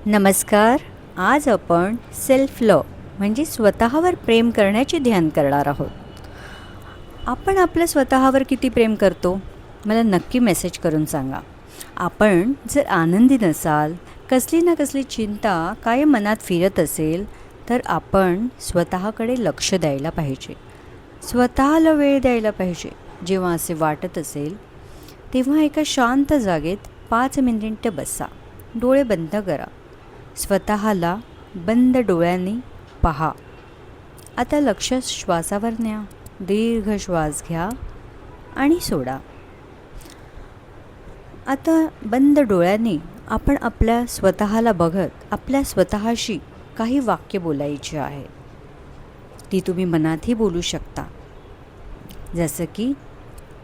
नमस्कार. आज आपण सेल्फ लव म्हणजे स्वतःवर प्रेम करण्याचे ध्यान करणार आहोत. आपण आपल्या स्वतःवर किती प्रेम करतो? मला नक्की मेसेज करून सांगा. आपण जर आनंदी नसाल, कसली ना कसली चिंता कायम मनात फिरत असेल, तर आपण स्वतःकडे लक्ष द्यायला पाहिजे. स्वतःला वेळ द्यायला पाहिजे. जेव्हा असे वाटत असेल तेव्हा एका शांत जागेत 5 मिनिटं बसा. डोळे बंद करा. स्वतःला बंद डोळ्यांनी पहा. आता लक्ष श्वासावर न्या. दीर्घ श्वास घ्या आणि सोडा. आता बंद डोळ्यांनी आपण आपल्या स्वतःला बघत आपल्या स्वतःशी काही वाक्य बोलायची आहे. ती तुम्ही मनातही बोलू शकता. जसं की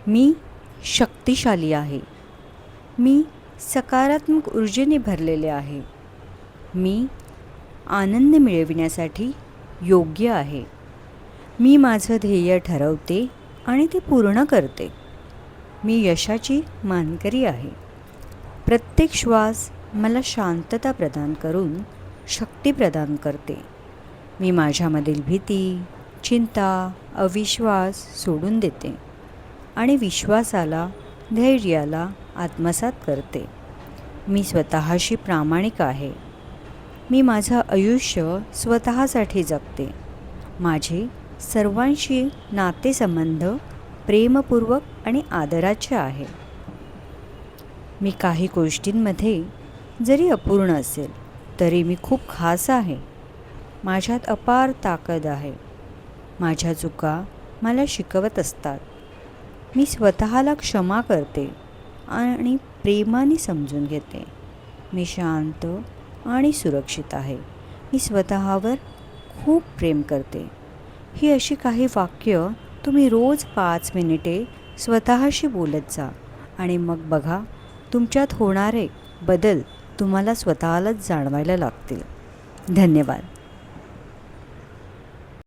मी शक्तिशाली आहे, मी सकारात्मक ऊर्जेने भरलेले आहे, मी आनंद मिळविण्यासाठी योग्य आहे, मी माझं ध्येय ठरवते आणि ते पूर्ण करते, मी यशाची मानकरी आहे. प्रत्येक श्वास मला शांतता प्रदान करून शक्ती प्रदान करते. मी माझ्यामधील भीती, चिंता, अविश्वास सोडून देते आणि विश्वासाला, धैर्याला आत्मसात करते. मी स्वतःशी प्रामाणिक आहे. मी माझं आयुष्य स्वतःसाठी जगते. माझे सर्वांशी नातेसंबंध प्रेमपूर्वक आणि आदराचे आहे. मी काही गोष्टींमध्ये जरी अपूर्ण असेल तरी मी खूप खास आहे. माझ्यात अपार ताकद आहे. माझ्या चुका मला शिकवत असतात. मी स्वतःला क्षमा करते आणि प्रेमाने समजून घेते. मी शांत आणि सुरक्षित आहे. मी स्वतःवर खूप प्रेम करते. ही अशी काही वाक्य तुम्ही रोज 5 मिनिटे स्वतःशी बोलत जा आणि मग बघा तुमच्यात होणारे बदल तुम्हाला स्वतःलाच जाणवायला लागतील. धन्यवाद.